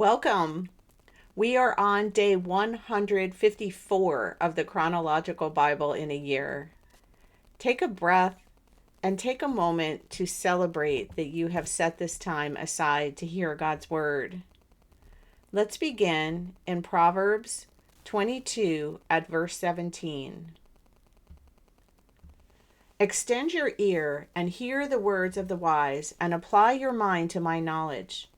Welcome. We are on day 154 of the chronological Bible in a year. Take a breath and take a moment to celebrate that you have set this time aside to hear God's word. Let's begin in Proverbs 22 at verse 17. Extend your ear and hear the words of the wise, and apply your mind to my knowledge.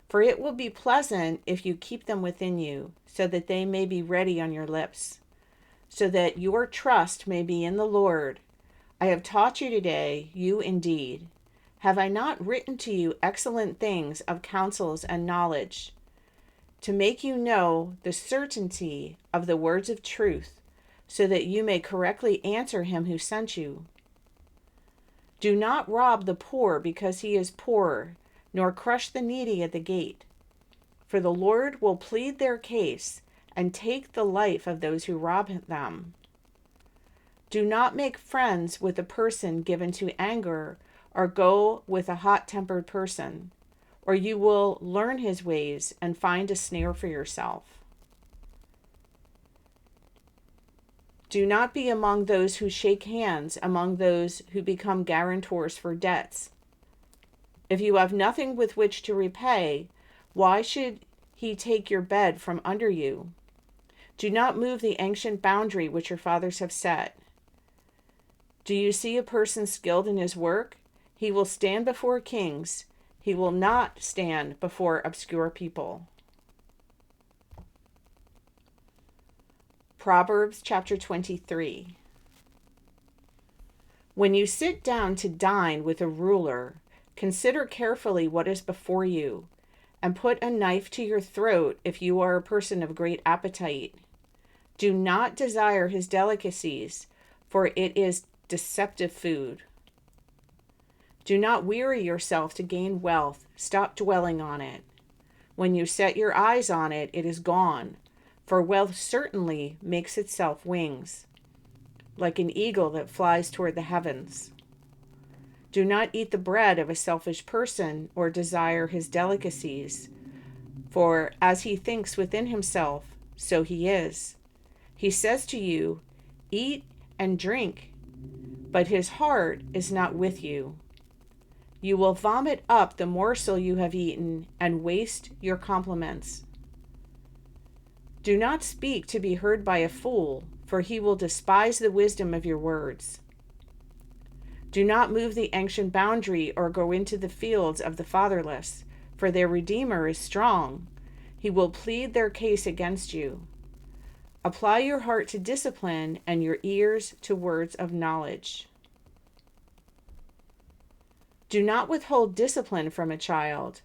For it will be pleasant if you keep them within you, so that they may be ready on your lips, so that your trust may be in the Lord. I have taught you today, you indeed. Have I not written to you excellent things of counsels and knowledge, to make you know the certainty of the words of truth, so that you may correctly answer him who sent you? Do not rob the poor because he is poor, nor crush the needy at the gate. For the Lord will plead their case and take the life of those who rob them. Do not make friends with a person given to anger, or go with a hot-tempered person, or you will learn his ways and find a snare for yourself. Do not be among those who shake hands, among those who become guarantors for debts. If you have nothing with which to repay, why should he take your bed from under you? Do not move the ancient boundary which your fathers have set. Do you see a person skilled in his work? He will stand before kings. He will not stand before obscure people. Proverbs chapter 23. When you sit down to dine with a ruler, consider carefully what is before you, and put a knife to your throat if you are a person of great appetite. Do not desire his delicacies, for it is deceptive food. Do not weary yourself to gain wealth. Stop dwelling on it. When you set your eyes on it, it is gone, for wealth certainly makes itself wings, like an eagle that flies toward the heavens. Do not eat the bread of a selfish person or desire his delicacies, for as he thinks within himself, so he is. He says to you, "Eat and drink," but his heart is not with you. You will vomit up the morsel you have eaten and waste your compliments. Do not speak to be heard by a fool, for he will despise the wisdom of your words. Do not move the ancient boundary or go into the fields of the fatherless, for their Redeemer is strong. He will plead their case against you. Apply your heart to discipline and your ears to words of knowledge. Do not withhold discipline from a child.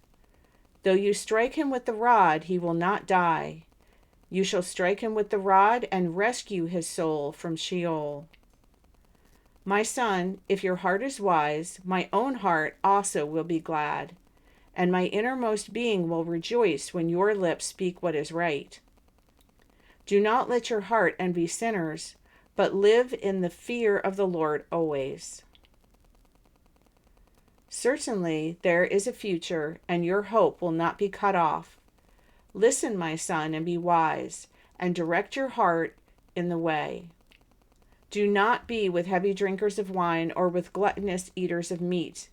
Though you strike him with the rod, he will not die. You shall strike him with the rod and rescue his soul from Sheol. My son, if your heart is wise, my own heart also will be glad, and my innermost being will rejoice when your lips speak what is right. Do not let your heart envy sinners, but live in the fear of the Lord always. Certainly there is a future, and your hope will not be cut off. Listen, my son, and be wise, and direct your heart in the way. Do not be with heavy drinkers of wine or with gluttonous eaters of meat,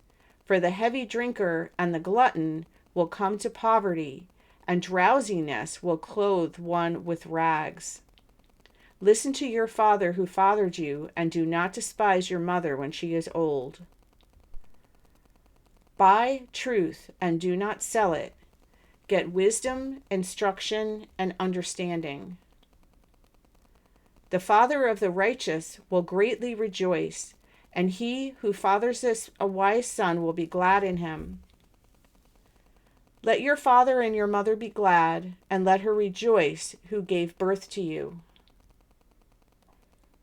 for the heavy drinker and the glutton will come to poverty, and drowsiness will clothe one with rags. Listen to your father who fathered you, and do not despise your mother when she is old. Buy truth and do not sell it. Get wisdom, instruction, and understanding. The father of the righteous will greatly rejoice, and he who fathers a wise son will be glad in him. Let your father and your mother be glad, and let her rejoice who gave birth to you.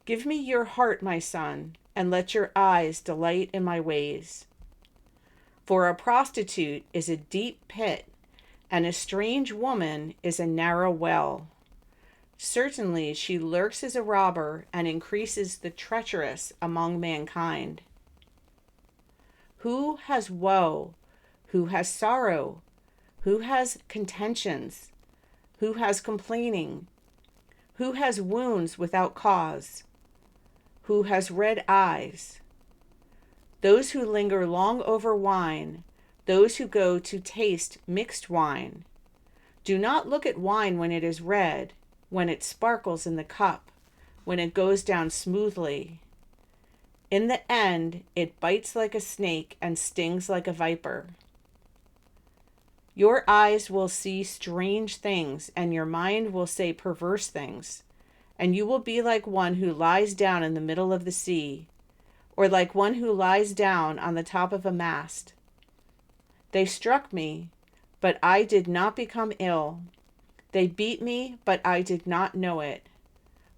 Give me your heart, my son, and let your eyes delight in my ways. For a prostitute is a deep pit, and a strange woman is a narrow well. Certainly she lurks as a robber and increases the treacherous among mankind. Who has woe? Who has sorrow? Who has contentions? Who has complaining? Who has wounds without cause? Who has red eyes? Those who linger long over wine, those who go to taste mixed wine. Do not look at wine when it is red, when it sparkles in the cup, when it goes down smoothly. In the end, it bites like a snake and stings like a viper. Your eyes will see strange things, and your mind will say perverse things, and you will be like one who lies down in the middle of the sea, or like one who lies down on the top of a mast. They struck me, but I did not become ill. They beat me, but I did not know it.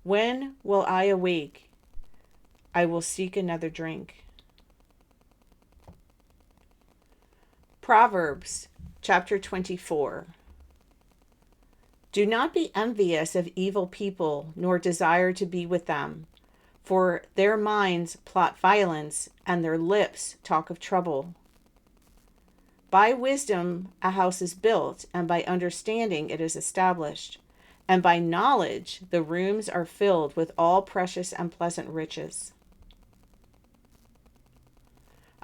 When will I awake? I will seek another drink. Proverbs chapter 24. Do not be envious of evil people, nor desire to be with them, for their minds plot violence, and their lips talk of trouble. By wisdom a house is built, and by understanding it is established, and by knowledge the rooms are filled with all precious and pleasant riches.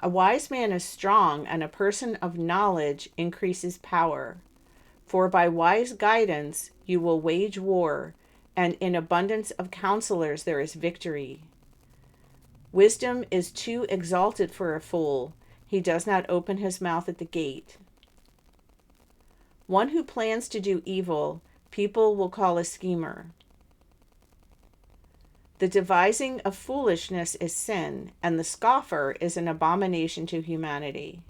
A wise man is strong, and a person of knowledge increases power. For by wise guidance you will wage war, and in abundance of counselors there is victory. Wisdom is too exalted for a fool. He does not open his mouth at the gate. One who plans to do evil, people will call a schemer. The devising of foolishness is sin, and the scoffer is an abomination to humanity.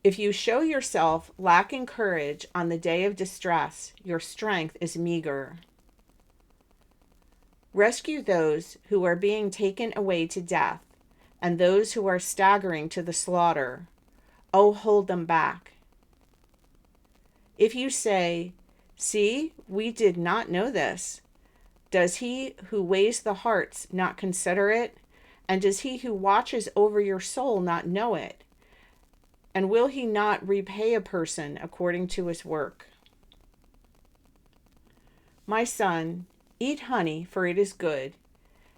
If you show yourself lacking courage on the day of distress, your strength is meager. Rescue those who are being taken away to death, and those who are staggering to the slaughter. Oh, hold them back. If you say, "See, we did not know this," does he who weighs the hearts not consider it? And does he who watches over your soul not know it? And will he not repay a person according to his work? My son, eat honey, for it is good.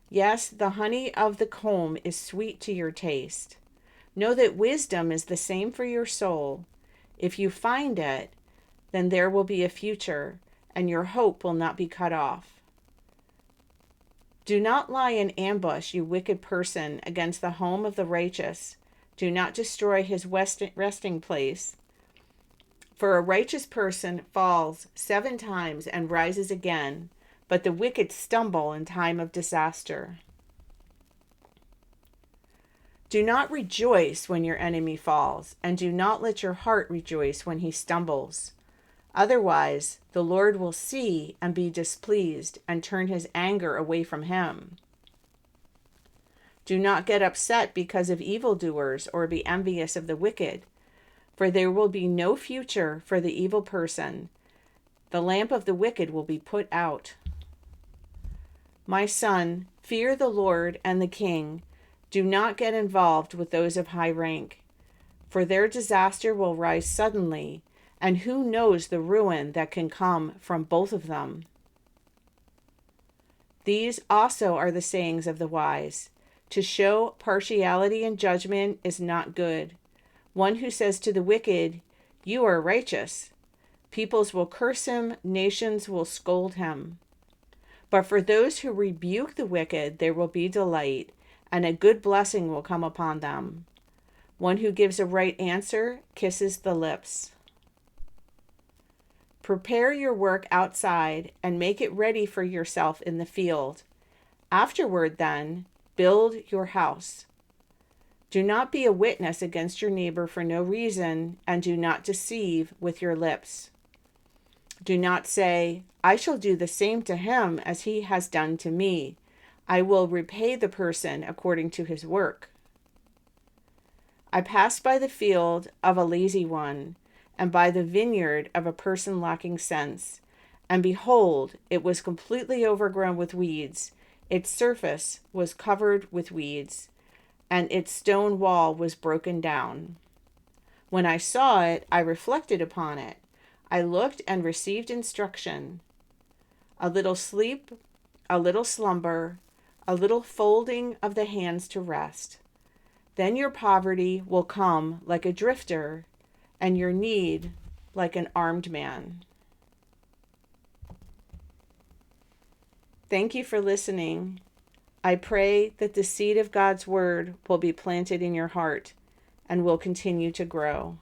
Yes, the honey of the comb is sweet to your taste. Know that wisdom is the same for your soul. If you find it, then there will be a future, and your hope will not be cut off. Do not lie in ambush, you wicked person, against the home of the righteous. Do not destroy his resting place. For a righteous person falls 7 times and rises again, but the wicked stumble in time of disaster. Do not rejoice when your enemy falls, and do not let your heart rejoice when he stumbles. Otherwise, the Lord will see and be displeased and turn his anger away from him. Do not get upset because of evildoers or be envious of the wicked, for there will be no future for the evil person. The lamp of the wicked will be put out. My son, fear the Lord and the king. Do not get involved with those of high rank, for their disaster will rise suddenly, and who knows the ruin that can come from both of them. These also are the sayings of the wise. To show partiality in judgment is not good. One who says to the wicked, "You are righteous," peoples will curse him, nations will scold him. But for those who rebuke the wicked, there will be delight, and a good blessing will come upon them. One who gives a right answer kisses the lips. Prepare your work outside and make it ready for yourself in the field. Afterward, then, build your house. Do not be a witness against your neighbor for no reason, and do not deceive with your lips. Do not say, "I shall do the same to him as he has done to me. I will repay the person according to his work." I passed by the field of a lazy one, and by the vineyard of a person lacking sense, and behold, it was completely overgrown with weeds. Its surface was covered with weeds, and its stone wall was broken down. When I saw it, I reflected upon it. I looked and received instruction. A little sleep, a little slumber, a little folding of the hands to rest. Then your poverty will come like a drifter, and your need like an armed man. Thank you for listening. I pray that the seed of God's word will be planted in your heart and will continue to grow.